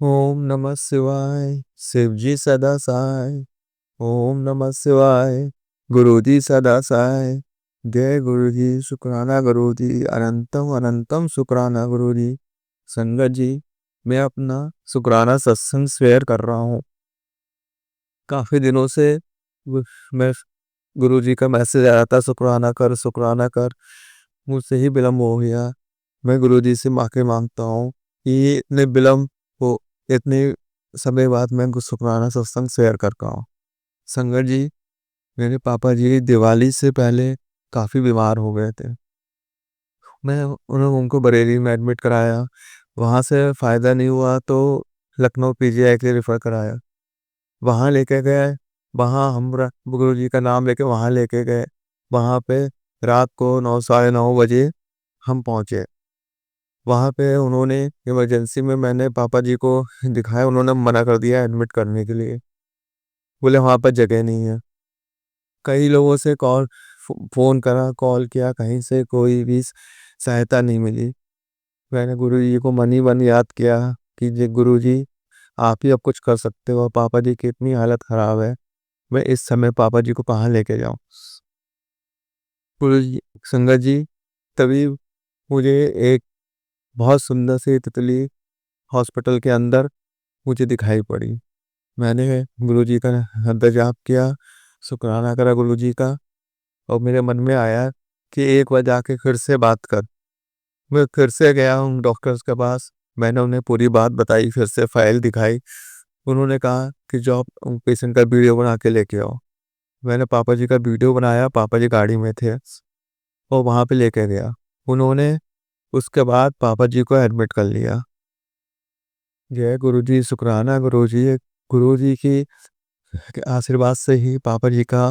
ओम नमः शिवाय। शिव जी सदा सहाय। ओम नमः शिवाय। गुरु जी सदा सहाय। जय गुरु जी, शुक्राना गुरु जी, अनंतम अनंतम शुक्राना गुरु जी। संगत जी, मैं अपना शुक्राना सत्संग शेयर कर रहा हूँ। काफी दिनों से मैं गुरु जी का मैसेज आया था, शुक्राना कर शुक्राना कर। मुझसे ही विलम्ब हो गया। मैं गुरु जी से माफी मांगता हूँ कि इतने विलम्ब हो, इतने समय बाद मैं कुछ शुक्राना सत्संग शेयर कर रहा हूँ। संगत जी, मेरे पापा जी दिवाली से पहले काफ़ी बीमार हो गए थे। मैं उनको बरेली में एडमिट कराया। वहाँ से फ़ायदा नहीं हुआ तो लखनऊ पीजीआई के लिए रेफ़र कराया। वहाँ लेके गए। वहाँ हम गुरु जी का नाम लेके वहाँ लेके गए। वहाँ पे रात को 9 साढ़े 9 बजे हम पहुँचे। वहाँ पे उन्होंने इमरजेंसी में मैंने पापा जी को दिखाया, उन्होंने मना कर दिया एडमिट करने के लिए। बोले वहाँ पर जगह नहीं है। कई लोगों से फ़ोन करा, कॉल किया, कहीं से कोई भी सहायता नहीं मिली। मैंने गुरु जी को मन ही मन याद किया कि जी गुरु जी, आप ही अब कुछ कर सकते हो। पापा जी की इतनी हालत ख़राब है, मैं इस समय पापा जी को कहाँ लेके जाऊँ। गुरु जी, संगत जी, तभी मुझे एक बहुत सुंदर सी तितली हॉस्पिटल के अंदर मुझे दिखाई पड़ी। मैंने गुरु जी का हद जाप किया, शुक्राना करा गुरु जी का, और मेरे मन में आया कि एक बार जाके फिर से बात कर। मैं फिर से गया हूँ डॉक्टर्स के पास। मैंने उन्हें पूरी बात बताई, फिर से फाइल दिखाई। उन्होंने कहा कि जो आप पेशेंट का वीडियो बना के लेके आओ। मैंने पापा जी का वीडियो बनाया, पापा जी गाड़ी में थे और वहाँ पे लेके गया। उन्होंने उसके बाद पापा जी को एडमिट कर लिया। जय गुरु जी, शुक्राना गुरु जी। गुरु जी की आशीर्वाद से ही पापा जी का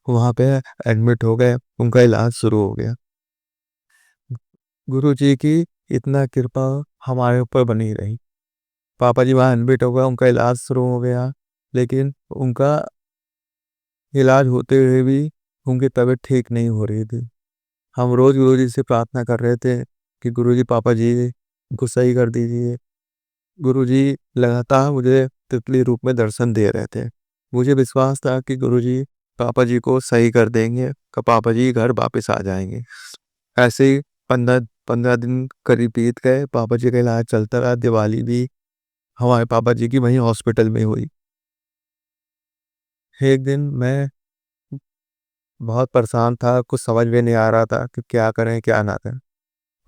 वहाँ पे एडमिट हो गए, उनका इलाज शुरू हो गया। गुरु जी की इतना कृपा हमारे ऊपर बनी रही। पापा जी वहाँ एडमिट हो गए, उनका इलाज शुरू हो गया। लेकिन उनका इलाज होते हुए भी उनकी तबीयत ठीक नहीं हो रही थी। हम रोज़ गुरु जी से प्रार्थना कर रहे थे कि गुरु जी पापा जी को सही कर दीजिए। गुरु जी लगातार मुझे तितली रूप में दर्शन दे रहे थे। मुझे विश्वास था कि गुरु जी पापा जी को सही कर देंगे, कि पापा जी घर वापस आ जाएंगे। ऐसे ही 15 दिन करीब बीत गए, पापा जी का इलाज चलता रहा। दिवाली भी हमारे पापा जी की वहीं हॉस्पिटल में हुई। एक दिन मैं बहुत परेशान था, कुछ समझ में नहीं आ रहा था कि क्या करें क्या ना करें।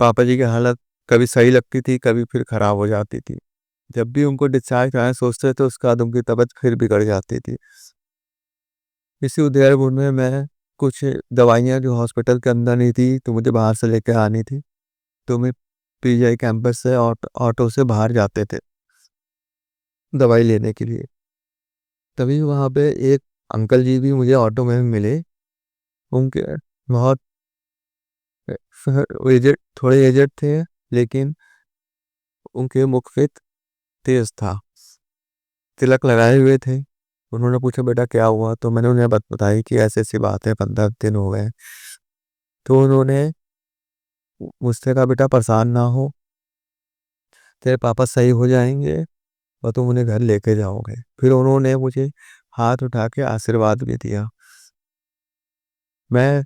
पापा जी की हालत कभी सही लगती थी, कभी फिर खराब हो जाती थी। जब भी उनको डिस्चार्ज कराने सोचते थे, उसके बाद उनकी तबीयत फिर बिगड़ जाती थी। इसी उधेड़बुन में मैं कुछ दवाइयाँ जो हॉस्पिटल के अंदर नहीं थी, तो मुझे बाहर से लेके आनी थी। तो मैं पीजीआई कैंपस से ऑटो से बाहर जाते थे दवाई लेने के लिए। तभी वहाँ पे एक अंकल जी भी मुझे ऑटो में मिले। उनके बहुत एजेड, थोड़े एजेड थे, लेकिन उनके मुख पे तेज था, तिलक लगाए हुए थे। उन्होंने पूछा बेटा क्या हुआ, तो मैंने उन्हें बात बताई कि ऐसी ऐसी बात है, 15 दिन हो गए। तो उन्होंने मुझसे कहा बेटा परेशान ना हो, तेरे पापा सही हो जाएंगे और तुम उन्हें घर लेके जाओगे। फिर उन्होंने मुझे हाथ उठा के आशीर्वाद भी दिया। मैं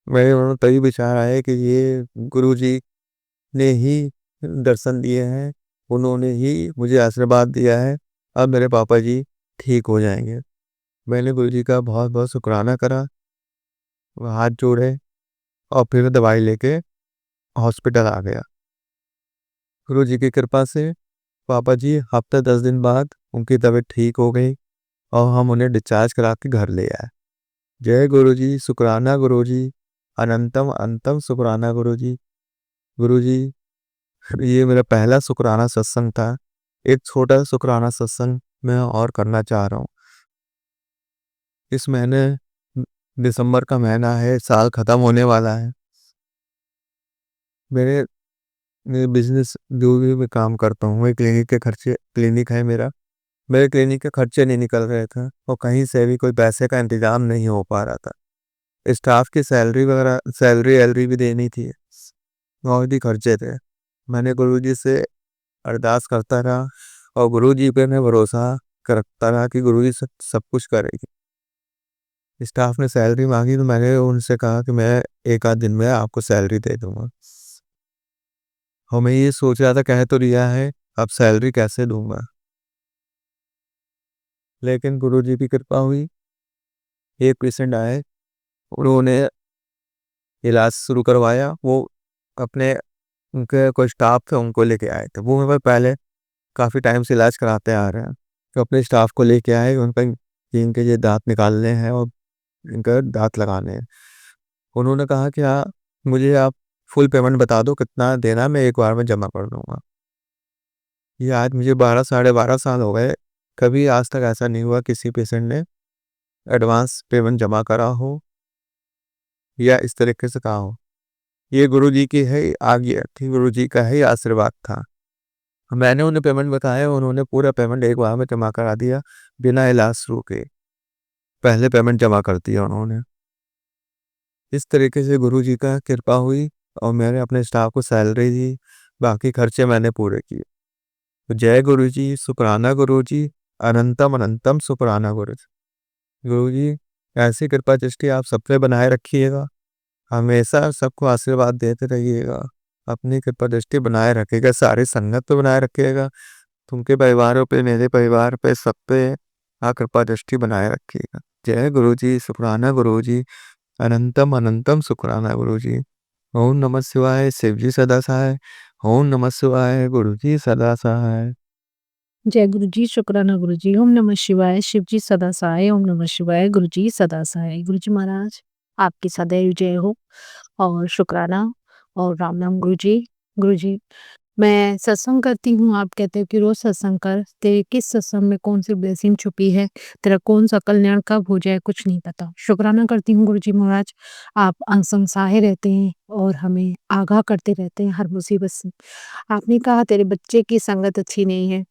मेरे मन में तभी विचार आया कि ये गुरु जी ने ही दर्शन दिए हैं, उन्होंने ही मुझे आशीर्वाद दिया है। अब मेरे पापा जी ठीक हो जाएंगे। मैंने गुरु जी का बहुत बहुत शुक्राना करा, हाथ जोड़े, और फिर दवाई लेके हॉस्पिटल आ गया। गुरु जी की कृपा से पापा जी हफ्ते 10 दिन बाद उनकी तबीयत ठीक हो गई और हम उन्हें डिस्चार्ज करा के घर ले आए। जय गुरु जी, शुक्राना गुरु जी, अनंतम अनंतम शुक्राना गुरु जी। गुरु जी, ये मेरा पहला शुक्राना सत्संग था। एक छोटा शुक्राना सत्संग मैं और करना चाह रहा हूँ। इस महीने दिसंबर का महीना है, साल खत्म होने वाला है। मेरे मेरे बिजनेस जो भी मैं काम करता हूँ, मैं क्लिनिक के खर्चे, क्लिनिक है मेरा, मेरे क्लिनिक के खर्चे नहीं निकल रहे थे और कहीं से भी कोई पैसे का इंतजाम नहीं हो पा रहा था। स्टाफ की सैलरी वगैरह, सैलरी एलरी भी देनी थी और भी खर्चे थे। मैंने गुरु जी से अरदास करता रहा और गुरुजी पे मैं भरोसा करता रहा कि गुरुजी सब कुछ करेगी। स्टाफ ने सैलरी मांगी तो मैंने उनसे कहा कि मैं एक आध दिन में आपको सैलरी दे दूंगा। और मैं ये सोच रहा था, कह तो दिया है, अब सैलरी कैसे दूंगा। लेकिन गुरुजी की कृपा हुई, एक पेशेंट आए, उन्होंने इलाज शुरू करवाया। वो अपने उनके कोई स्टाफ थे, उनको लेके आए थे। वो मेरे पास पहले काफ़ी टाइम से इलाज कराते आ रहे हैं, तो अपने स्टाफ को लेके आए। उनका इनके ये दांत निकालने हैं और इनका दांत लगाने हैं। उन्होंने कहा कि हाँ, मुझे आप फुल पेमेंट बता दो, कितना देना है, मैं एक बार में जमा कर दूंगा। ये आज मुझे 12 साढ़े 12 साल हो गए, कभी आज तक ऐसा नहीं हुआ किसी पेशेंट ने एडवांस पेमेंट जमा करा हो या इस तरीके से कहा हो। ये गुरुजी की है आज्ञा थी, गुरुजी का ही आशीर्वाद था। मैंने उन्हें पेमेंट बताया, उन्होंने पूरा पेमेंट एक बार में जमा करा दिया, बिना इलाज शुरू के पहले पेमेंट जमा कर दिया उन्होंने। इस तरीके से गुरुजी का कृपा हुई और मैंने अपने स्टाफ को सैलरी दी, बाकी खर्चे मैंने पूरे किए। तो जय गुरुजी, शुक्राना गुरुजी, अनंतम अनंतम शुक्राना गुरुजी। गुरुजी, ऐसी कृपा दृष्टि आप सब पे बनाए रखिएगा, हमेशा सबको आशीर्वाद देते रहिएगा, अपनी कृपा दृष्टि बनाए रखिएगा, सारी संगत पे बनाए रखिएगा, तुमके परिवारों पे, मेरे परिवार पे, सब पे आ कृपा दृष्टि बनाए रखिएगा। जय गुरुजी, शुक्राना गुरुजी, अनंतम अनंतम शुक्राना गुरुजी। ओम नमः शिवाय, शिवजी सदा सहाय। ओम नमः शिवाय, गुरुजी सदा सहाय। जय गुरु जी, शुक्राना गुरु जी। ओम नमः शिवाय, शिव जी सदा सहाय। ओम नमः शिवाय, गुरु जी सदा सहाय। गुरु जी महाराज, आपकी सदैव जय हो और शुक्राना और राम नाम गुरु जी। गुरु जी, मैं सत्संग करती हूँ, आप कहते हो कि रोज़ सत्संग कर, तेरे किस सत्संग में कौन-सी ब्लेसिंग छुपी है, तेरा कौन-सा कल्याण कब हो जाए कुछ नहीं पता। शुक्राना करती हूँ गुरु जी महाराज, आप अनसंसाहे रहते हैं और हमें आगाह करते रहते हैं हर मुसीबत से। आपने कहा तेरे बच्चे की संगत अच्छी नहीं है,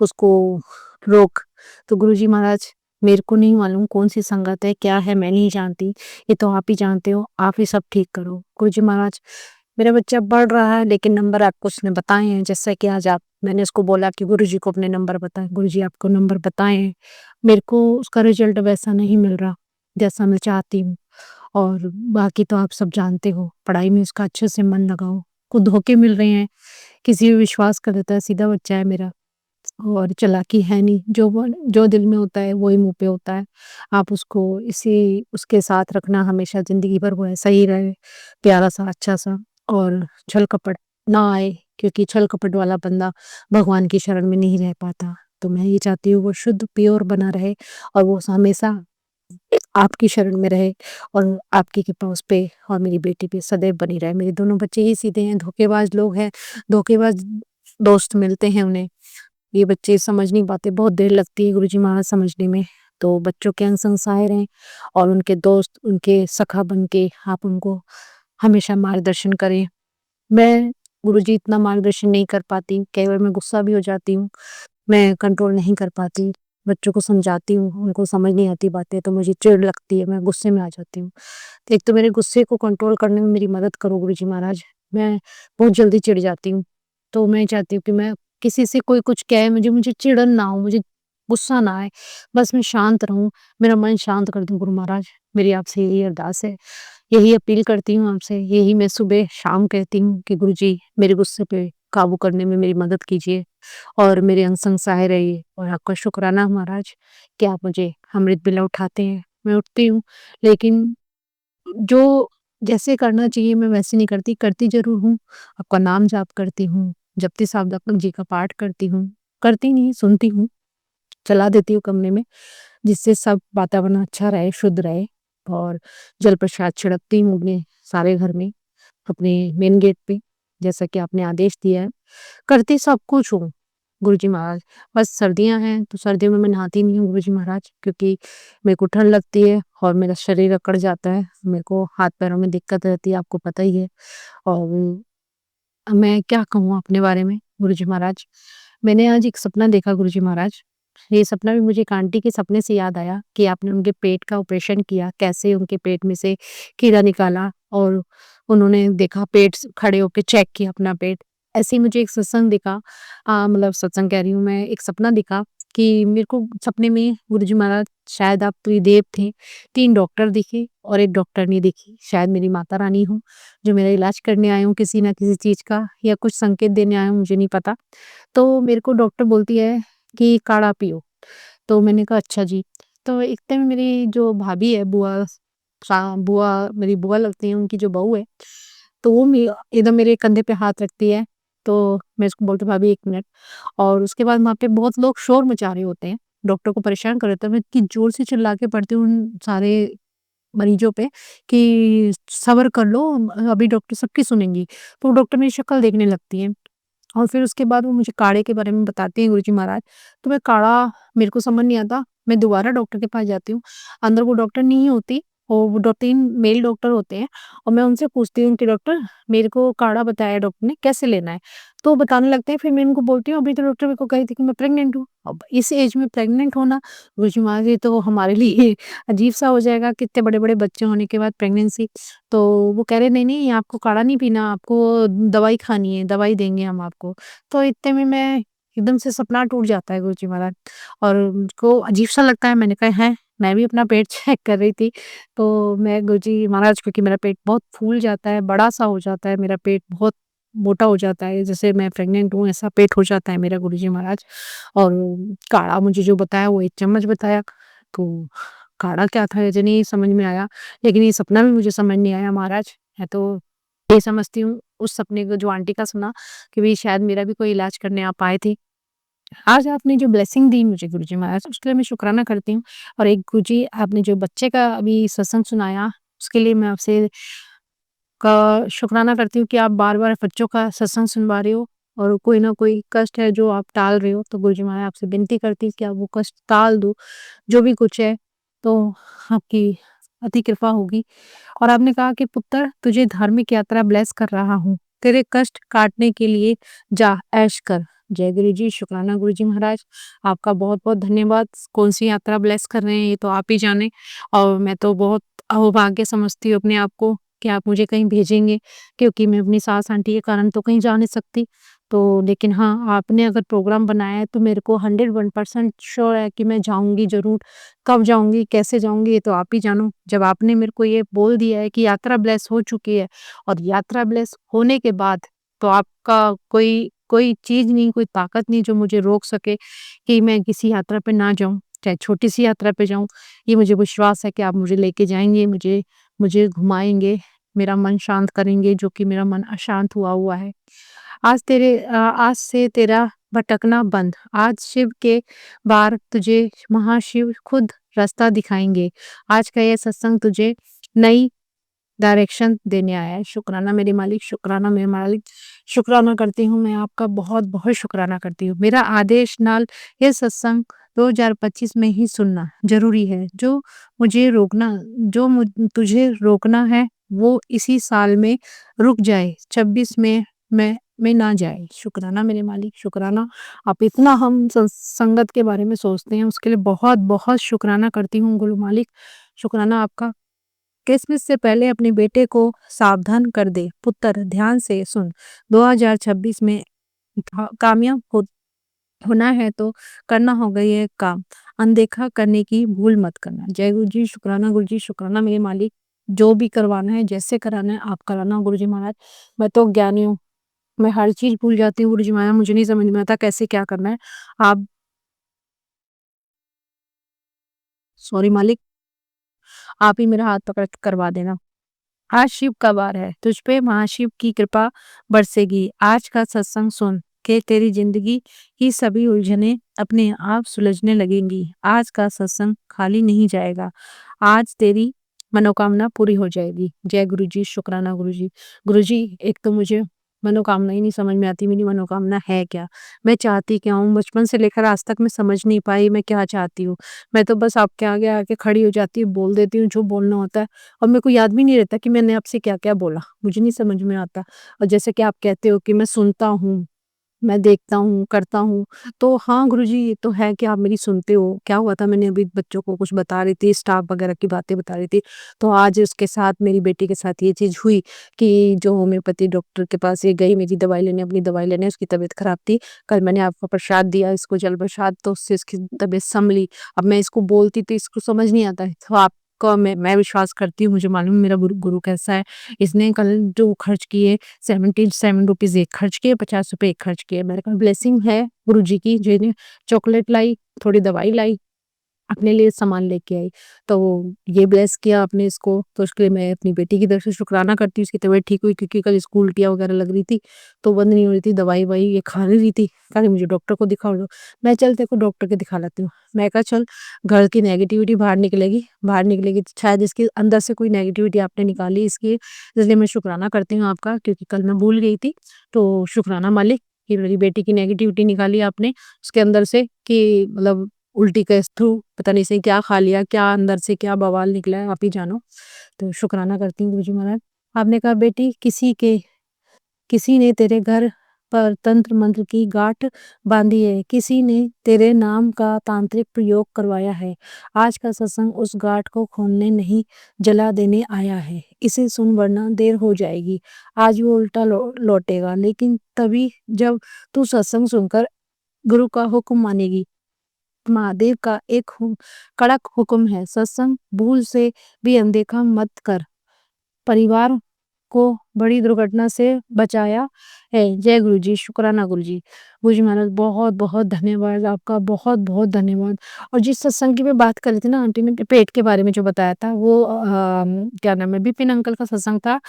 उसको रोक। तो गुरु जी महाराज, मेरे को नहीं मालूम कौन-सी संगत है, क्या है, मैं नहीं जानती, ये तो आप ही जानते हो, आप ही सब ठीक करो। गुरु जी महाराज, मेरा बच्चा पढ़ रहा है लेकिन नंबर आपको उसने बताए हैं, जैसा कि आज आप मैंने उसको बोला कि गुरुजी को अपने नंबर बताएँ, गुरुजी आपको नंबर बताए हैं। मेरे को उसका रिज़ल्ट वैसा नहीं मिल रहा, जैसा मैं चाहती हूँ और बाकी तो आप सब जानते हो, पढ़ाई में उसका अच्छे से मन लगाओ। को धोखे मिल रहे हैं, किसी पे विश्वास कर लेता है, सीधा बच्चा है मेरा और चालाकी है नहीं, जो दिल में होता है वो ही मुँह पे होता है। आप उसको इसी उसके साथ रखना हमेशा ज़िंदगी भर, वो ऐसा ही रहे, प्यारा-सा, अच्छा-सा और छल-कपट ना आए, क्योंकि छल-कपट वाला बंदा भगवान की शरण में नहीं रह पाता। तो मैं ये चाहती हूँ वो शुद्ध प्योर बना रहे और वो हमेशा आपकी शरण में रहे और आपकी कृपा उस पे और मेरी बेटी पे सदैव बनी रहे। मेरे दोनों बच्चे ही सीधे हैं, धोखेबाज लोग हैं, धोखेबाज दोस्त मिलते हैं उन्हें। ये बच्चे समझ नहीं पाते, बहुत देर लगती है गुरुजी महाराज समझने में। तो बच्चों के अंग संग रहें और उनके दोस्त, उनके सखा बन के आप उनको हमेशा मार्गदर्शन करें। मैं गुरुजी इतना मार्गदर्शन नहीं कर पाती, कई बार मैं गुस्सा भी हो जाती हूँ, मैं कंट्रोल नहीं कर पाती। बच्चों को समझाती हूँ, उनको समझ नहीं आती बातें तो मुझे चिढ़ लगती है, मैं गुस्से में आ जाती हूँ। तो एक तो मेरे गुस्से को कंट्रोल करने में मेरी मदद करो गुरुजी महाराज, मैं बहुत जल्दी चिढ़ जाती हूँ। तो मैं चाहती हूँ कि मैं किसी से कोई कुछ कहे, मुझे मुझे चिढ़न ना हो, मुझे गुस्सा ना आए, बस मैं शांत रहूँ, मेरा मन शांत कर दो गुरु महाराज, मेरी आपसे यही अरदास है। यही अपील करती हूँ आपसे, यही मैं सुबह-शाम कहती हूँ कि गुरुजी मेरे गुस्से पे काबू करने में मेरी मदद कीजिए और मेरे अंग संग सहाय रहिए और आपका शुक्राना महाराज कि आप मुझे अमृत वेला उठाते हैं। मैं उठती हूँ लेकिन जो जैसे करना चाहिए मैं वैसे नहीं करती, करती ज़रूर हूँ। आपका नाम जाप करती हूँ, जपती सावधान जी का पाठ करती हूँ, करती नहीं सुनती हूँ, चला देती हूँ कमरे में, जिससे सब वातावरण अच्छा रहे, शुद्ध रहे और जल प्रसाद छिड़कती हूँ अपने सारे घर में, अपने मेन गेट पे, जैसा कि आपने आदेश दिया है। करती सब कुछ हूँ, गुरुजी महाराज। बस सर्दियाँ हैं, तो सर्दियों में मैं नहाती नहीं हूँ गुरुजी महाराज, क्योंकि मेरे को ठंड लगती है और मेरा शरीर अकड़ जाता है। मेरे को हाथ-पैरों में दिक्कत रहती है, आपको पता ही है। और मैं क्या कहूँ अपने बारे में गुरुजी महाराज। मैंने आज एक सपना देखा गुरुजी महाराज। ये सपना भी मुझे एक आंटी के सपने से याद आया कि आपने उनके पेट का ऑपरेशन किया, कैसे उनके पेट में से कीड़ा निकाला और उन्होंने देखा पेट स खड़े होके चेक किया अपना पेट ऐसे ही मुझे एक सत्संग दिखा, मतलब सत्संग कह रही हूँ मैं, एक सपना दिखा कि मेरे को सपने में गुरुजी महाराज, शायद आप त्रिदेव थे, 3 डॉक्टर दिखे और 1 डॉक्टरनी दिखी। शायद मेरी माता रानी हो, जो मेरा इलाज करने आए हों किसी न किसी चीज़ का, या कुछ संकेत देने आए हों, मुझे नहीं पता। तो मेरे को डॉक्टर बोलती है कि काढ़ा पियो। तो मैंने कहा अच्छा जी। तो इतने में मेरी जो भाभी है, बुआ मेरी बुआ लगती हैं, उनकी जो बहू है, तो वो एकदम मेरे कंधे पे हाथ रखती है। तो मैं उसको बोलती हूँ भाभी 1 मिनट, और उसके बाद वहाँ पे बहुत लोग शोर मचा रहे होते हैं, डॉक्टर को परेशान कर रहे होते हैं। मैं इतनी ज़ोर से चिल्ला के पड़ती हूँ उन सारे मरीज़ों पे कि सब्र कर लो, अभी डॉक्टर सबकी सुनेंगी। तो डॉक्टर मेरी शक्ल देखने लगती हैं। और फिर उसके बाद वो मुझे काढ़े के बारे में बताते हैं गुरुजी महाराज। तो मैं काढ़ा, मेरे को समझ नहीं आता, मैं दोबारा डॉक्टर के पास जाती हूँ। अंदर वो डॉक्टर नहीं होती, और वो 2-3 मेल डॉक्टर होते हैं, और मैं उनसे पूछती हूँ कि डॉक्टर, मेरे को काढ़ा बताया डॉक्टर ने, कैसे लेना है? तो वो बताने लगते हैं। फिर मैं उनको बोलती हूँ अभी तो डॉक्टर मेरे को कही थी कि मैं प्रेग्नेंट हूँ। अब इस एज में प्रेग्नेंट होना, गुरुजी महाराज, ये तो हमारे लिए अजीब-सा हो जाएगा कि इतने बड़े-बड़े बच्चे होने के बाद प्रेगनेंसी। तो वो कह रहे नहीं-नहीं, आपको काढ़ा नहीं पीना, आपको दवाई खानी है, दवाई देंगे हम आपको। तो इतने में मैं एकदम से सपना टूट जाता है गुरुजी महाराज, और उनको अजीब-सा लगता है। मैंने कहा हैं, मैं भी अपना पेट चेक कर रही थी, तो मैं गुरुजी महाराज, क्योंकि मेरा पेट बहुत फूल जाता है, बड़ा-सा हो जाता है, मेरा पेट बहुत मोटा हो जाता है, जैसे मैं प्रेग्नेंट हूँ ऐसा पेट हो जाता है मेरा गुरुजी महाराज। और काढ़ा मुझे जो बताया वो 1 चम्मच बताया, तो काढ़ा क्या था ये नहीं समझ में आया, लेकिन ये सपना भी मुझे समझ नहीं आया महाराज। मैं तो ये समझती हूँ उस सपने को, जो आंटी का सुना, कि भई शायद मेरा भी कोई इलाज करने आप आए थे। आज आपने जो ब्लेसिंग दी मुझे गुरुजी महाराज, उसके लिए मैं शुक्राना करती हूँ। और एक गुरुजी, आपने जो बच्चे का अभी सत्संग सुनाया, उसके लिए मैं आपसे का शुक्राना करती हूँ कि आप बार-बार बच्चों का सत्संग सुनवा रहे हो, और कोई ना कोई कष्ट है जो आप टाल रहे हो। तो गुरुजी महाराज, आपसे विनती करती हूँ कि आप वो कष्ट टाल दो, जो भी कुछ है, तो आपकी अति कृपा होगी। और आपने कहा कि पुत्र, तुझे धार्मिक यात्रा ब्लेस कर रहा हूँ, तेरे कष्ट काटने के लिए जा ऐश कर। जय गुरु जी, शुक्राना गुरु जी महाराज, आपका बहुत-बहुत धन्यवाद। कौन-सी यात्रा ब्लेस कर रहे हैं ये तो आप ही जाने, और मैं तो बहुत अहोभाग्य समझती हूँ अपने आप को कि आप मुझे कहीं भेजेंगे, क्योंकि मैं अपनी सास आंटी के कारण तो कहीं जा नहीं सकती। तो लेकिन हाँ, आपने अगर प्रोग्राम बनाया है तो मेरे को 101% श्योर है कि मैं जाऊँगी ज़रूर। कब जाऊँगी, कैसे जाऊँगी, ये तो आप ही जानो। जब आपने मेरे को ये बोल दिया है कि यात्रा ब्लेस हो चुकी है, और यात्रा ब्लेस होने के बाद तो आपका कोई कोई चीज़ नहीं, कोई ताकत नहीं जो मुझे रोक सके कि मैं किसी यात्रा पे ना जाऊँ, चाहे छोटी-सी यात्रा पे जाऊँ। ये मुझे विश्वास है कि आप मुझे लेके जाएँगे, मुझे मुझे घुमाएँगे, मेरा मन शांत करेंगे, जो कि मेरा मन अशांत हुआ हुआ है। आज से तेरा भटकना बंद। आज शिव के बार तुझे महाशिव खुद रास्ता दिखाएँगे। आज का ये सत्संग तुझे नई डायरेक्शन देने आया है। शुक्राना मेरे मालिक, शुक्राना मेरे मालिक, शुक्राना करती हूँ मैं आपका, बहुत-बहुत शुक्राना करती हूँ। मेरा आदेश नाल ये सत्संग 2025 में ही सुनना ज़रूरी है। जो तुझे रोकना है वो इसी साल में रुक जाए, 26 में ना जाए। शुक्राना मेरे मालिक, शुक्राना। आप इतना हम संगत के बारे में सोचते हैं, उसके लिए बहुत-बहुत शुक्राना करती हूँ गुरु मालिक। शुक्राना आपका। क्रिसमस से पहले अपने बेटे को सावधान कर दे, पुत्र ध्यान से सुन। 2026 में कामयाब होना है तो करना होगा ये काम, अनदेखा करने की भूल मत करना। जय गुरु जी, शुक्राना गुरु जी, शुक्राना मेरे मालिक। जो भी करवाना है, जैसे कराना है, आप कराना गुरु जी महाराज। मैं तो ज्ञानी हूँ, मैं हर चीज़ भूल जाती हूँ गुरु जी महाराज, मुझे नहीं समझ में आता कैसे क्या करना है। आप सॉरी मालिक, आप ही मेरा हाथ पकड़ के करवा देना। आज शिव का वार है, तुझ पे महाशिव की कृपा बरसेगी। आज का सत्संग सुन के तेरी जिंदगी की सभी उलझनें अपने आप सुलझने लगेंगी। आज का सत्संग खाली नहीं जाएगा। आज तेरी मनोकामना पूरी हो जाएगी। जय गुरु जी, शुक्राना गुरु जी। गुरु जी, एक तो मुझे मनोकामना ही नहीं समझ में आती, मेरी मनोकामना है क्या? मैं चाहती क्या हूँ? बचपन से लेकर आज तक मैं समझ नहीं पाई मैं क्या चाहती हूँ। मैं तो बस आपके आगे आके खड़ी हो जाती हूँ, बोल देती हूँ जो बोलना होता है। और मेरे को याद भी नहीं रहता कि मैंने आपसे क्या-क्या बोला, मुझे नहीं समझ में आता। और जैसे कि आप कहते हो कि मैं सुनता हूँ, मैं देखता हूँ, करता हूँ। तो हाँ, गुरुजी ये तो है कि आप मेरी सुनते हो। क्या हुआ था, मैंने अभी बच्चों को कुछ बता रही थी, स्टाफ वगैरह की बातें बता रही थी। तो आज उसके साथ, मेरी बेटी के साथ ये चीज़ हुई कि जो होम्योपैथी डॉक्टर के पास ये गई मेरी दवाई लेने, अपनी दवाई लेने, उसकी तबीयत खराब थी। कल मैंने आपको प्रसाद दिया इसको, जल प्रसाद, तो उससे इसकी तबीयत सँभली। अब मैं इसको बोलती तो इसको समझ नहीं आता है। तो आपका मैं विश्वास करती हूँ, मुझे मालूम है मेरा गुरु कैसा है। इसने कल जो खर्च किए, 77 रुपीज़ एक खर्च किए, 50 रुपए एक खर्च किए। मेरे पास ब्लेसिंग है गुरुजी की, जो इन्हें चॉकलेट लाई, थोड़ी दवाई लाई, अपने लिए सामान लेके आई। तो ये ब्लेस किया आपने इसको, तो उसके लिए मैं अपनी बेटी की तरफ से शुक्राना करती हूँ, उसकी तबीयत ठीक हुई, क्योंकि कल इसको उल्टियाँ वगैरह लग रही थी, तो बंद नहीं हो रही थी, दवाई-ववाई ये खा नहीं रही थी। कह रही मुझे डॉक्टर को दिखाओ लो। मैं चल तेरे को डॉक्टर के दिखा लाती हूँ। मैं कहा चल, घर की नेगेटिविटी बाहर निकलेगी तो शायद इसके अंदर से कोई नेगेटिविटी आपने निकाली इसकी, इसलिए मैं शुक्राना करती हूँ आपका, क्योंकि कल मैं भूल गई थी। तो शुक्राना मालिक कि मेरी बेटी की नेगेटिविटी निकाली आपने उसके अंदर से, कि मतलब उल्टी के थ्रू पता नहीं सही क्या खा लिया, क्या अंदर से क्या बवाल निकला है, आप ही जानो। तो शुक्राना करती हूँ गुरुजी महाराज। आपने कहा बेटी, किसी ने तेरे घर पर तंत्र मंत्र की गांठ बांधी है, किसी ने तेरे नाम का तांत्रिक प्रयोग करवाया है। आज का सत्संग उस गांठ को खोलने नहीं, जला देने आया है। इसे सुन, वरना देर हो जाएगी। आज वो उल्टा लौटेगा, लेकिन तभी जब तू सत्संग सुनकर गुरु का हुक्म मानेगी। महादेव का एक कड़क हुक्म है, सत्संग भूल से भी अनदेखा मत कर। परिवार को बड़ी दुर्घटना से बचाया है। जय गुरु जी, शुक्राना गुरु जी। गुरु जी महाराज बहुत-बहुत धन्यवाद आपका, बहुत-बहुत धन्यवाद। और जिस सत्संग की मैं बात कर रही थी ना आंटी ने, पेट के बारे में जो बताया था, वो क्या नाम है, विपिन अंकल का सत्संग था।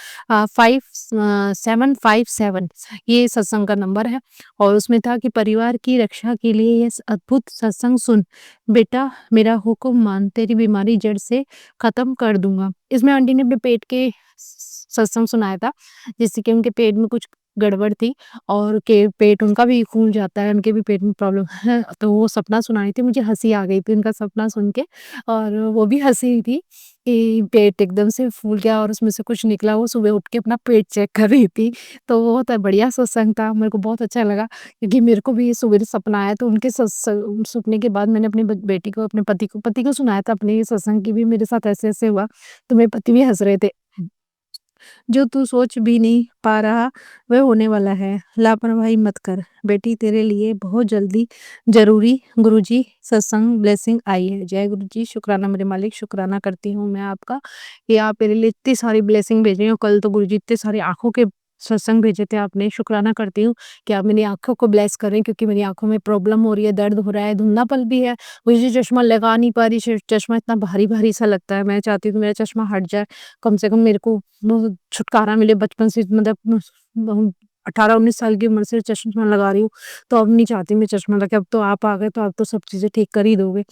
5757 ये सत्संग का नंबर है, और उसमें था कि परिवार की रक्षा के लिए ये अद्भुत सत्संग सुन। बेटा मेरा हुक्म मान, तेरी बीमारी जड़ से खत्म कर दूंगा। इसमें आंटी ने अपने पेट के सत्संग सुनाया था, जिससे कि उनके पेट में कुछ गड़बड़ थी, और के पेट उनका भी फूल जाता है, उनके भी पेट में प्रॉब्लम है। तो वो सपना सुनाई थी, मुझे हंसी आ गई थी उनका सपना सुन के, और वो भी हंसी रही थी कि पेट एकदम से फूल गया और उसमें से कुछ निकला। वो सुबह उठ के अपना पेट चेक कर रही थी। तो वो बहुत बढ़िया सत्संग था, मेरे को बहुत अच्छा लगा, क्योंकि मेरे को भी सुबह सपना आया। तो उनके सुनने के बाद मैंने अपनी बेटी को, अपने पति को सुनाया था अपने सत्संग की भी, मेरे साथ ऐसे ऐसे हुआ। तो मेरे पति भी हंस रहे थे। जो तू सोच भी नहीं पा रहा, वह होने वाला है। लापरवाही मत कर बेटी, तेरे लिए बहुत जल्दी जरूरी गुरुजी सत्संग ब्लेसिंग आई है। जय गुरुजी, शुक्राना मेरे मालिक, शुक्राना करती हूँ मैं आपका कि आप मेरे लिए इतनी सारी ब्लेसिंग भेज रही हो। कल तो गुरुजी इतने सारी आंखों के सत्संग भेजे थे आपने। शुक्राना करती हूँ कि आप मेरी आंखों को ब्लेस करें, क्योंकि मेरी आंखों में प्रॉब्लम हो रही है, दर्द हो रहा है, धुंधलापन भी है। मुझे चश्मा लगा नहीं पा रही, चश्मा इतना भारी भारी सा लगता है। मैं चाहती हूँ कि मेरा चश्मा हट जाए, कम से कम मेरे को वो छुटकारा मिले बचपन से। मतलब 18-19 साल की उम्र से चश्मा लगा रही हूँ, तो अब नहीं चाहती मैं चश्मा लगे। अब तो आप आ गए, तो आप तो सब चीज़ें ठीक कर ही दोगे।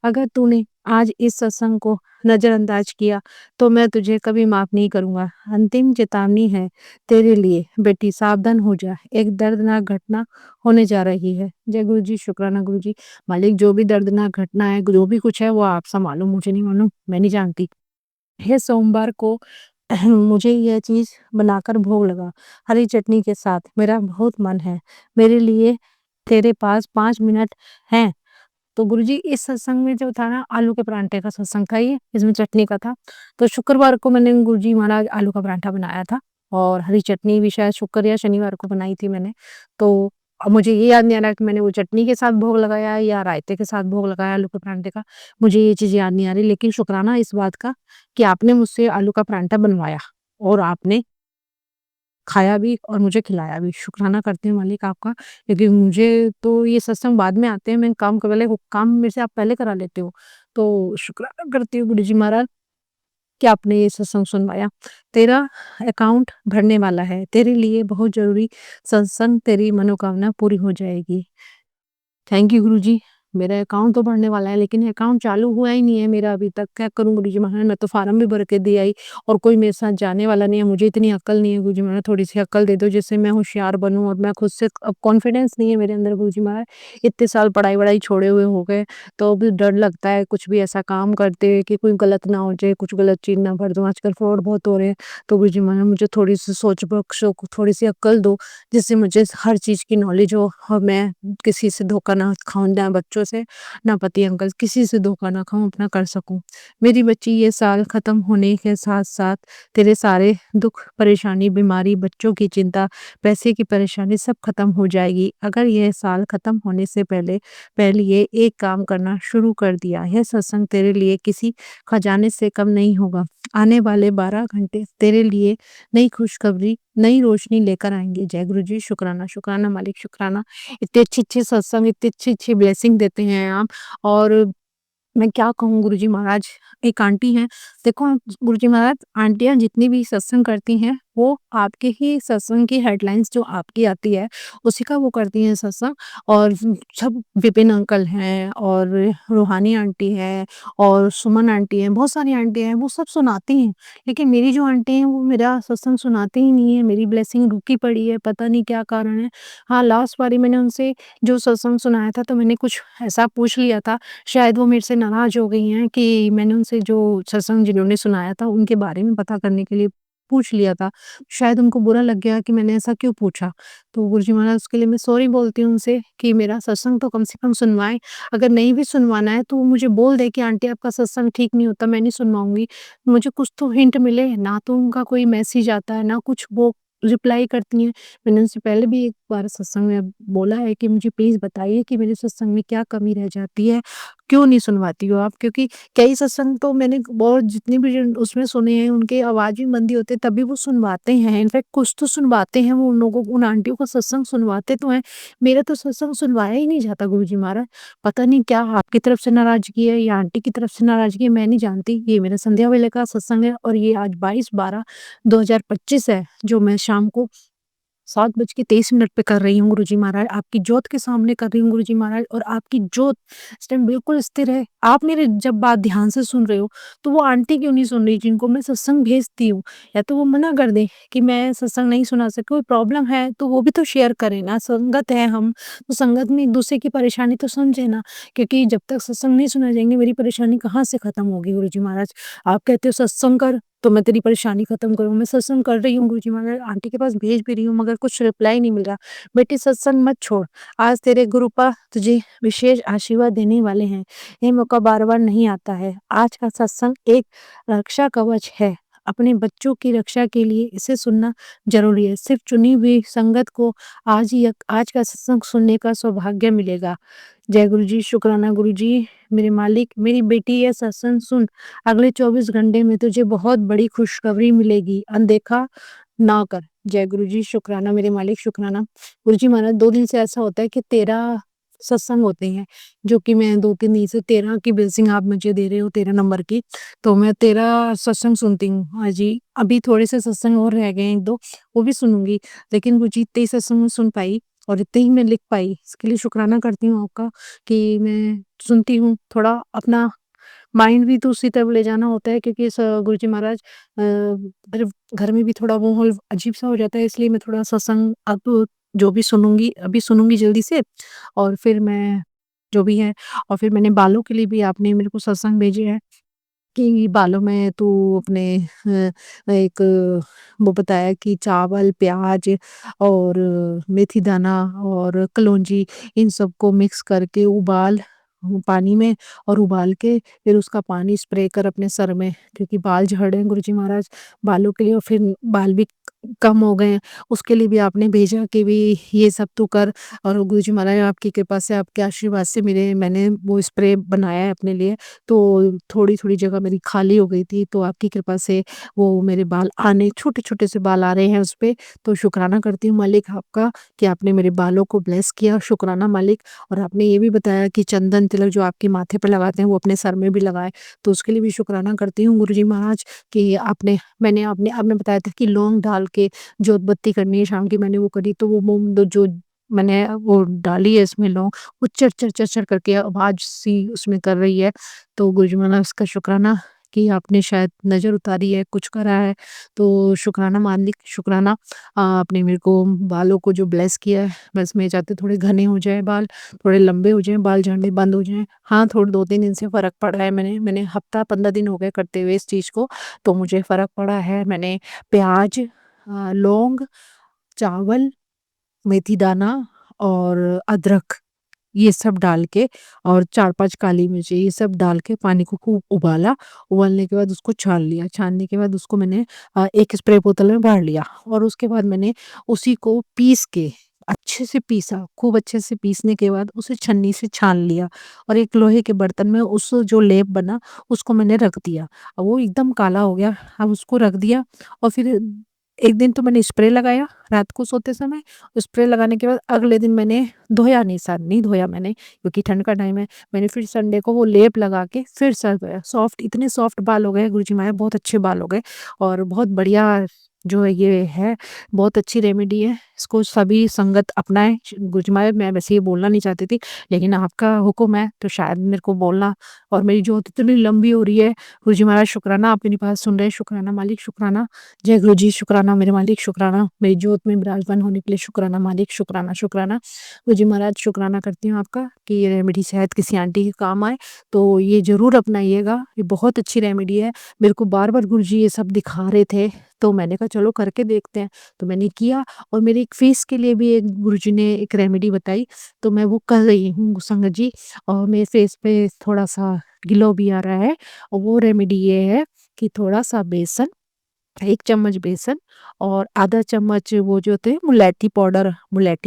अगर तूने आज इस सत्संग को नज़रअंदाज किया, तो मैं तुझे कभी माफ़ नहीं करूँगा। अंतिम चेतावनी है तेरे लिए बेटी, सावधान हो जा, एक दर्दनाक घटना होने जा रही है। जय गुरु जी, शुक्राना गुरु जी। मालिक, जो भी दर्दनाक घटना है, जो भी कुछ है, वो आप संभालो, मुझे नहीं मालूम, मैं नहीं जानती। ये सोमवार को मुझे यह चीज़ बनाकर भोग लगा, हरी चटनी के साथ। मेरा बहुत मन है, मेरे लिए तेरे पास 5 मिनट हैं? तो गुरुजी, इस सत्संग में जो था ना, आलू के परांठे का सत्संग था ये, इसमें चटनी का था। तो शुक्रवार को मैंने गुरुजी महाराज आलू का पराठा बनाया था, और हरी चटनी भी शायद शुक्र या शनिवार को बनाई थी मैंने। तो अब मुझे ये याद नहीं आ रहा कि मैंने वो चटनी के साथ भोग लगाया या रायते के साथ भोग लगाया आलू के परांठे का। मुझे ये चीज़ याद नहीं आ रही, लेकिन शुक्राना इस बात का कि आपने मुझसे आलू का परांठा बनवाया, और आपने खाया भी और मुझे खिलाया भी। शुक्राना करती हूँ मालिक आपका, क्योंकि मुझे तो ये सत्संग बाद में आते हैं, मैं काम के पहले, काम मेरे से आप पहले करा लेते हो। तो शुक्राना करती हूँ गुरुजी महाराज कि आपने ये सत्संग सुनवाया। तेरा अकाउंट भरने वाला है, तेरे लिए बहुत ज़रूरी सत्संग, तेरी मनोकामना पूरी हो जाएगी। थैंक यू गुरुजी। मेरा अकाउंट तो बढ़ने वाला है, लेकिन अकाउंट चालू हुआ ही नहीं है मेरा अभी तक। क्या करूँ गुरुजी महाराज? मैं तो फ़ार्म भी भर के दे आई और कोई मेरे साथ जाने वाला नहीं है। मुझे इतनी अक्ल नहीं है गुरुजी महाराज, थोड़ी-सी अक्ल दे दो जिससे मैं होशियार बनूँ और मैं खुद से अब कॉन्फिडेंस नहीं है मेरे अंदर गुरुजी महाराज। इतने साल पढ़ाई-वढ़ाई छोड़े हुए हो गए, तो भी डर लगता है कुछ भी ऐसा काम करते हुए कि कोई गलत ना हो जाए, कुछ गलत चीज़ ना भर दूँ। आजकल फ्रॉड बहुत हो रहे हैं, तो गुरुजी महाराज मुझे थोड़ी-सी सोच बख्शो, थोड़ी-सी अक्ल दो, जिससे मुझे हर चीज़ की नॉलेज हो और मैं किसी से धोखा ना खाऊँ, ना बच्चों से, ना पति अंकल, किसी से धोखा ना खाऊँ, अपना कर सकूँ। मेरी बच्ची ये साल खत्म होने के साथ-साथ तेरे सारे दुःख, परेशानी, बीमारी, बच्चों की चिंता, पैसे की परेशानी सब खत्म हो जाएगी। अगर यह साल खत्म होने से पहले ये एक काम करना शुरू कर दिया, यह सत्संग तेरे लिए किसी खजाने से कम नहीं होगा। आने वाले 12 घंटे तेरे लिए नई खुशखबरी, नई रोशनी लेकर आएँगे। जय गुरु जी, शुक्राना, शुक्राना मालिक, शुक्राना। इतने अच्छे-अच्छे सत्संग, इतनी अच्छी-अच्छी ब्लेसिंग देते हैं आप। और मैं क्या कहूँ गुरुजी महाराज, एक आंटी हैं, देखो गुरुजी महाराज, आंटियाँ जितनी भी सत्संग करती हैं, वो आपके ही सत्संग की हेडलाइन्स जो आपकी आती है, उसी का वो करती हैं सत्संग। और सब विपिन अंकल हैं और रूहानी आंटी है और सुमन आंटी हैं, बहुत सारी आंटियाँ हैं, वो सब सुनाती हैं। लेकिन मेरी जो आंटी हैं, वो मेरा सत्संग सुनाती ही नहीं है, मेरी ब्लेसिंग रुकी पड़ी है, पता नहीं क्या कारण है। हाँ, लास्ट बारी मैंने उनसे जो सत्संग सुनाया था, तो मैंने कुछ ऐसा पूछ लिया था, शायद वो मेरे से नाराज़ हो गई हैं कि मैंने उनसे जो सत्संग जिन्होंने सुनाया था, उनके बारे में पता करने के लिए पूछ लिया था। शायद उनको बुरा लग गया कि मैंने ऐसा क्यों पूछा। तो गुरुजी महाराज, उसके लिए मैं सॉरी बोलती हूँ उनसे कि मेरा सत्संग तो कम से कम सुनवाएँ। अगर नहीं भी सुनवाना है तो वो मुझे बोल दें कि आंटी आपका सत्संग ठीक नहीं होता, मैं नहीं सुनवाऊँगी। मुझे कुछ तो हिंट मिले, ना तो उनका कोई मैसेज आता है, ना कुछ वो रिप्लाई करती हैं। मैंने उनसे पहले भी एक बार सत्संग में बोला है कि मुझे प्लीज़ बताइए कि मेरे सत्संग में क्या कमी रह जाती है? क्यों नहीं सुनवाती हो आप? क्योंकि कई सत्संग तो मैंने बहुत जितने भी जिन उसमें सुने हैं, उनके आवाज़ भी मंदी होते हैं, तब भी वो सुनवाते हैं। इनफैक्ट कुछ तो सुनवाते हैं, वो उन लोगों उन आंटियों का सत्संग सुनवाते तो हैं। मेरा तो सत्संग सुनवाया ही नहीं जाता गुरुजी महाराज। पता नहीं क्या आपकी तरफ से नाराज़गी है या आंटी की तरफ से नाराज़गी है, मैं नहीं जानती। ये मेरा संध्या वेले का सत्संग है और ये आज 22/12/2025 है, जो मैं शाम को 7:23 पे कर रही हूँ गुरुजी महाराज। आपकी जोत के सामने कर रही हूँ गुरुजी महाराज, और आपकी जोत इस टाइम बिल्कुल स्थिर है। आप मेरी जब बात ध्यान से सुन रहे हो, तो वो आंटी क्यों नहीं सुन रही जिनको मैं सत्संग भेजती हूँ? या तो वो मना कर दें कि मैं सत्संग नहीं सुना सकती, कोई प्रॉब्लम है तो वो भी तो शेयर करें ना, संगत है हम, तो संगत में एक-दूसरे की परेशानी तो समझे ना। क्योंकि जब तक सत्संग नहीं सुना जाएँगे, मेरी परेशानी कहाँ से खत्म होगी गुरुजी महाराज? आप कहते हो सत्संग कर, तो मैं तेरी परेशानी खत्म करूँ। मैं सत्संग कर रही हूँ गुरुजी महाराज, आंटी के पास भेज भी रही हूँ, मगर कुछ रिप्लाई नहीं मिल रहा। बेटी सत्संग मत छोड़, आज तेरे गुरुपा तुझे विशेष आशीर्वाद देने वाले हैं। ये मौका बार-बार नहीं आता है। आज का सत्संग एक रक्षा कवच है। अपने बच्चों की रक्षा के लिए इसे सुनना ज़रूरी है। सिर्फ चुनी हुई संगत को आज का सत्संग सुनने का सौभाग्य मिलेगा। जय गुरुजी, शुक्राना गुरुजी, मेरे मालिक, मेरी बेटी ये सत्संग सुन, अगले 24 घंटे में तुझे बहुत बड़ी खुशखबरी मिलेगी, अनदेखा ना कर। जय गुरुजी, शुक्राना मेरे मालिक, शुक्राना। गुरुजी महाराज, 2 दिन से ऐसा होता है कि 13 सत्संग होते हैं, जो कि मैं 2-3 दिन से 13 की ब्लेसिंग आप मुझे दे रहे हो, 13 नंबर की, तो मैं 13 सत्संग सुनती हूँ। हाँ जी, अभी थोड़े से सत्संग और रह गए हैं 1-2, वो भी सुनूँगी। लेकिन गुरुजी, इतने ही सत्संग मैं सुन पाई और इतने ही मैं लिख पाई। इसके लिए शुक्राना करती हूँ आपका कि मैं सुनती हूँ। थोड़ा अपना माइंड भी तो उसी तरफ ले जाना होता है, क्योंकि गुरुजी महाराज, मेरे घर में भी थोड़ा माहौल अजीब-सा हो जाता है, इसलिए मैं थोड़ा सत्संग अब जो भी सुनूँगी, अभी सुनूँगी जल्दी से, और फिर मैं जो भी है, और फिर मैंने बालों के लिए भी आपने मेरे को सत्संग भेजे हैं कि बालों में तू अपने एक वो बताया कि चावल, प्याज और मेथी दाना और कलौंजी, इन सबको मिक्स करके उबाल पानी में, और उबाल के फिर उसका पानी स्प्रे कर अपने सर में, क्योंकि बाल झड़ रहे हैं गुरुजी महाराज, बालों के लिए, और फिर बाल भी कम हो गए हैं, उसके लिए भी आपने भेजा कि भी ये सब तू कर। और गुरुजी महाराज, आपकी कृपा से, आपके आशीर्वाद से मैंने वो स्प्रे बनाया है अपने लिए, तो थोड़ी-थोड़ी जगह मेरी खाली हो गई थी, तो आपकी कृपा से वो मेरे बाल आने, छोटे-छोटे से बाल आ रहे हैं उसपे। तो शुक्राना करती हूँ मालिक आपका कि आपने मेरे बालों को ब्लेस किया, शुक्राना मालिक। और आपने ये भी बताया कि चंदन तिलक जो आपके माथे पे लगाते हैं, वो अपने सर में भी लगाएँ, तो उसके लिए भी शुक्राना करती हूँ गुरुजी महाराज कि आपने बताया था कि लौंग डाल के जोत बत्ती करनी है शाम की, मैंने वो करी, तो वो मोम दो जो मैंने वो डाली है इसमें लौंग, वो चर करके आवाज़ सी उसमें कर रही है। तो गुरुजी महाराज उसका शुक्राना कि आपने शायद नज़र उतारी है, कुछ करा है, तो शुक्राना मालिक शुक्राना। आपने मेरे को बालों को जो ब्लेस किया है, बस मैं चाहती हूँ थोड़े घने हो जाएँ बाल, थोड़े लंबे हो जाएँ, बाल झड़ने बंद हो जाएँ। हाँ, थोड़े 2-3 दिन से फ़र्क पड़ रहा है, मैंने हफ़्ता 15 दिन हो गए करते हुए इस चीज़ को, तो मुझे फ़र्क पड़ा है। मैंने प्याज़, लौंग, चावल, मेथी दाना और अदरक, ये सब डाल के और 4-5 काली मिर्ची, ये सब डाल के पानी को खूब उबाला। उबालने के बाद उसको छान लिया। छानने के बाद उसको मैंने एक स्प्रे बोतल में भर लिया और उसके बाद मैंने उसी को पीस के अच्छे से पीसा। खूब अच्छे से पीसने के बाद उसे छन्नी से छान लिया और एक लोहे के बर्तन में उस जो लेप बना उसको मैंने रख दिया। अब वो एकदम काला हो गया। अब उसको रख दिया और फिर एक दिन तो मैंने स्प्रे लगाया रात को सोते समय। स्प्रे लगाने के बाद अगले दिन मैंने धोया नहीं, सर नहीं धोया मैंने, क्योंकि ठंड का टाइम है। मैंने फिर संडे को वो लेप लगा के फिर सर धोया। सॉफ्ट, इतने सॉफ्ट बाल हो गए गुरुजी महाराज, बहुत अच्छे बाल हो गए और बहुत बढ़िया जो है ये है, बहुत अच्छी रेमेडी है। इसको सभी संगत अपनाएँ। गुरुजी महाराज मैं वैसे ये बोलना नहीं चाहती थी, लेकिन आपका हुक्म है तो शायद मेरे को बोलना। और मेरी जोत इतनी लंबी हो रही है। गुरुजी महाराज शुक्राना, आप मेरी बात सुन रहे हैं, शुक्राना मालिक शुक्राना। जय गुरुजी, शुक्राना मेरे मालिक शुक्राना। मेरी जोत में विराजमान होने के लिए शुक्राना मालिक शुक्राना, शुक्राना। गुरुजी महाराज शुक्राना करती हूँ आपका कि ये रेमेडी शायद किसी आंटी के काम आए, तो ये ज़रूर अपनाइएगा। ये बहुत अच्छी रेमेडी है। मेरे को बार-बार गुरुजी ये सब दिखा रहे थे, तो मैंने कहा चलो करके देखते हैं। तो मैंने किया और मेरे एक फेस के लिए भी एक गुरुजी ने एक रेमेडी बताई, तो मैं वो कर रही हूँ संगत जी। और मेरे फेस पे थोड़ा-सा ग्लो भी आ रहा है और वो रेमेडी ये है कि थोड़ा-सा बेसन, 1 चम्मच बेसन और आधा चम्मच वो जो होते हैं मुल्तानी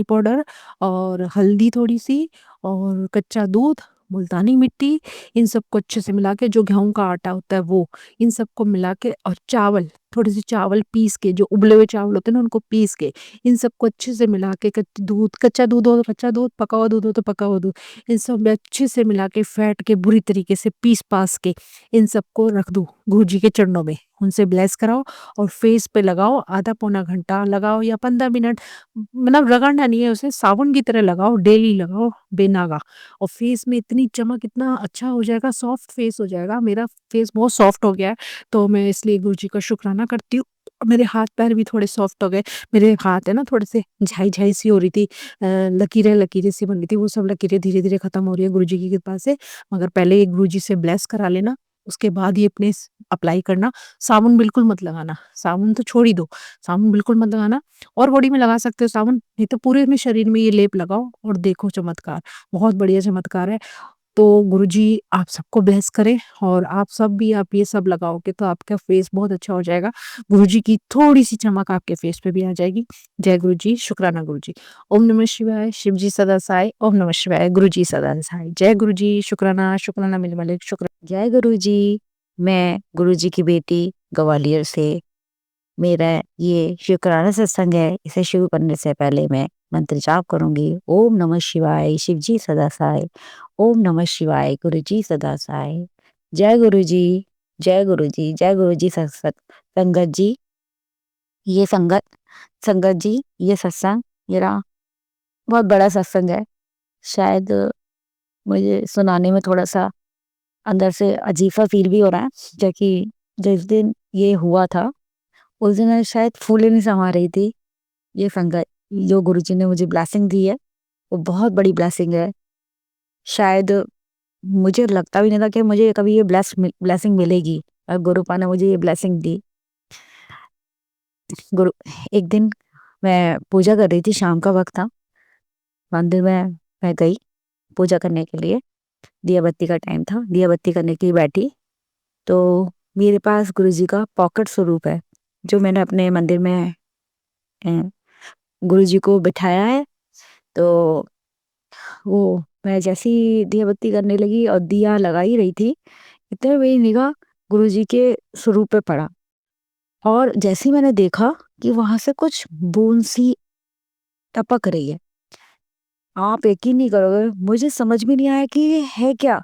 पाउडर और हल्दी थोड़ी-सी और कच्चा दूध, मुल्तानी मिट्टी, इन सबको अच्छे से मिला के, जो गेहूँ का आटा होता है वो, इन सबको मिला के और चावल, थोड़े-से चावल पीस के, जो उबले हुए चावल होते हैं ना उनको पीस के, इन सबको अच्छे से मिला के कच्चा दूध हो तो कच्चा दूध, पका हुआ दूध हो तो पका हुआ दूध, इन सब में अच्छे से मिला के फेंट के बुरी तरीके से पीस-पास के इन सबको रख दो गुरुजी के चरणों में। उनसे ब्लेस कराओ और फेस पे लगाओ, आधा पौना घंटा लगाओ या 15 मिनट, मतलब रगड़ना नहीं है उसे, साबुन की तरह लगाओ, डेली लगाओ बेनागा और फेस में इतनी चमक, इतना अच्छा हो जाएगा, सॉफ्ट फेस हो जाएगा। मेरा फेस बहुत सॉफ्ट हो गया है, तो मैं इसलिए गुरुजी का शुक्राना करती हूँ। मेरे हाथ-पैर भी थोड़े सॉफ्ट हो गए। मेरे हाथ है ना थोड़े-से झाई-झाई सी हो रही थी, लकीरें-लकीरें सी बन रही थी, वो सब लकीरें धीरे-धीरे खत्म हो रही है गुरुजी की कृपा से। मगर पहले एक गुरुजी से ब्लेस करा लेना, उसके बाद ही अपने अप्लाई करना। साबुन बिल्कुल मत लगाना, साबुन तो छोड़ ही दो, साबुन बिल्कुल मत लगाना। और बॉडी में लगा सकते हो साबुन, नहीं तो पूरे में शरीर में ये लेप लगाओ और देखो चमत्कार, बहुत बढ़िया चमत्कार है। तो गुरुजी आप सबको ब्लेस करें और आप सब भी आप ये सब लगाओगे तो आपका फेस बहुत अच्छा हो जाएगा। गुरुजी की थोड़ी-सी चमक आपके फेस पे भी आ जाएगी। जय गुरुजी, शुक्राना गुरुजी। ओम नमः शिवाय, शिव जी सदा सहाय, ओम नमः शिवाय, गुरुजी सदा सहाय। जय गुरुजी, शुक्राना, शुक्राना मेरे मालिक जय गुरुजी। मैं गुरुजी की बेटी ग्वालियर से, मेरा ये शुक्राना सत्संग है। इसे शुरू करने से पहले मैं मंत्र जाप करूंगी। ओम नमः शिवाय, शिव जी सदा सहाय। ओम नमः शिवाय, गुरुजी सदा सहाय। जय गुरुजी, जय गुरुजी, जय गुरुजी। संगत जी, ये संगत जी, ये सत्संग मेरा बहुत बड़ा सत्संग है। शायद मुझे सुनाने में थोड़ा सा अंदर से अजीब सा फील भी हो रहा है, क्योंकि जिस दिन ये हुआ था उस दिन मैं शायद फूले नहीं समा रही थी। ये संगत जो गुरुजी ने मुझे ब्लेसिंग दी है वो बहुत बड़ी ब्लेसिंग है। शायद मुझे लगता भी नहीं था कि मुझे कभी ये ब्लेसिंग मिलेगी, और गुरुपा ने मुझे ये ब्लेसिंग दी। गुरु एक दिन मैं पूजा कर रही थी, शाम का वक्त था, मंदिर में मैं गई पूजा करने के लिए। दिया बत्ती का टाइम था, दिया बत्ती करने के लिए बैठी, तो मेरे पास गुरुजी का पॉकेट स्वरूप है जो मैंने अपने मंदिर में गुरुजी को बिठाया है। तो वो मैं जैसी दिया बत्ती करने लगी और दिया लगा ही रही थी, इतने मेरी निगाह गुरुजी के स्वरूप पे पड़ा और जैसे ही मैंने देखा कि वहां से कुछ बूंद सी टपक रही है। आप यकीन नहीं करोगे, मुझे समझ में नहीं आया कि ये है क्या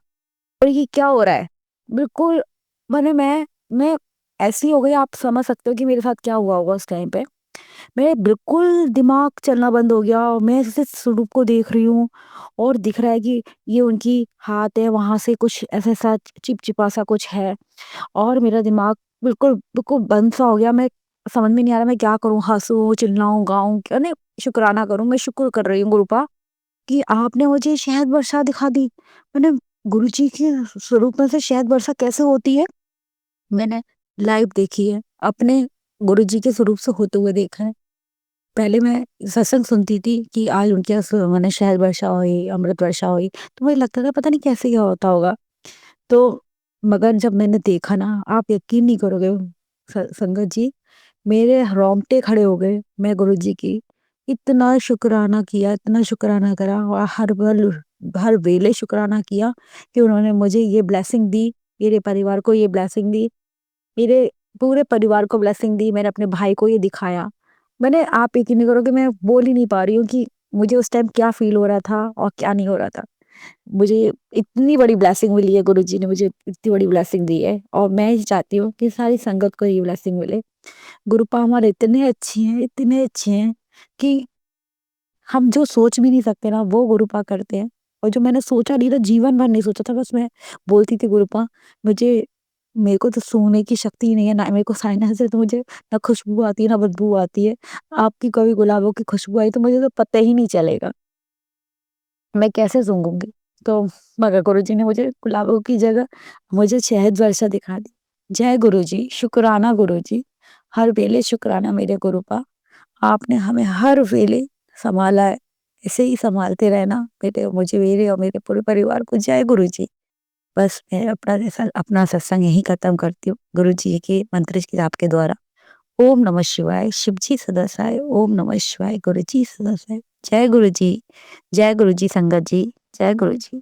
और ये क्या हो रहा है। बिल्कुल मैंने मैं ऐसी हो गई, आप समझ सकते हो कि मेरे साथ क्या हुआ होगा उस टाइम पे। मेरे बिल्कुल दिमाग चलना बंद हो गया और मैं ऐसे स्वरूप को देख रही हूँ और दिख रहा है कि ये उनकी हाथ है, वहाँ से कुछ ऐसा-ऐसा चिपचिपा-सा कुछ है और मेरा दिमाग बिल्कुल बिल्कुल बंद सा हो गया। मैं समझ में नहीं आ रहा मैं क्या करूँ? हँसूँ, चिल्लाऊँ, गाऊँ क्या नहीं शुक्राना करूँ। मैं शुक्र कर रही हूँ गुरुपा कि आपने मुझे शहद वर्षा दिखा दी। मैंने गुरुजी के स्वरूप में से शहद वर्षा कैसे होती है, मैंने लाइव देखी है, अपने गुरुजी के स्वरूप से होते हुए देखा है। पहले मैं सत्संग सुनती थी कि आज उनके यहाँ माने शहद वर्षा हुई, अमृत वर्षा हुई, तो मुझे लगता था पता नहीं कैसे क्या होता होगा। तो मगर जब मैंने देखा ना, आप यकीन नहीं करोगे संगत जी, मेरे रोंगटे खड़े हो गए। मैं गुरुजी की इतना शुक्राना किया, इतना शुक्राना करा और हर वेले शुक्राना किया कि उन्होंने मुझे ये ब्लेसिंग दी, मेरे परिवार को ये ब्लेसिंग दी, मेरे पूरे परिवार को ब्लेसिंग दी, मैंने अपने भाई को ये दिखाया। मैंने आप यकीन नहीं करोगे मैं बोल ही नहीं पा रही हूँ कि मुझे उस टाइम क्या फ़ील हो रहा था और क्या नहीं हो रहा था। मुझे इतनी बड़ी ब्लेसिंग मिली है, गुरुजी ने मुझे इतनी बड़ी ब्लेसिंग दी है और मैं ये चाहती हूँ कि सारी संगत को ये ब्लेसिंग मिले। गुरुपा हमारे इतने अच्छे हैं कि हम जो सोच भी नहीं सकते ना वो गुरुपा करते हैं। और जो मैंने सोचा नहीं था, जीवन भर नहीं सोचा था, बस मैं बोलती थी गुरुपा मुझे मेरे को तो सूंघने की शक्ति ही नहीं है, ना मेरे को साइनस है, तो मुझे ना खुशबू आती है ना बदबू आती है। आपकी कभी गुलाबों की खुशबू आई तो मुझे तो पता ही नहीं चलेगा। मैं कैसे सूंघूँगी? तो मगर गुरुजी ने मुझे गुलाबों की जगह मुझे शहद वर्षा दिखा दी। जय गुरुजी, शुक्राना गुरुजी, हर वेले शुक्राना मेरे गुरुपा। आपने हमें हर वेले सँभाला है, ऐसे ही सँभालते रहना मेरे और मेरे पूरे परिवार को। जय गुरुजी। बस मैं अपना सत्संग यहीं खत्म करती हूँ, गुरुजी के मंत्र जाप के द्वारा। ओम नमः शिवाय, शिवजी सदा सहाय, ओम नमः शिवाय, गुरुजी सदा सहाय। जय गुरुजी, जय गुरुजी संगत जी, जय गुरुजी।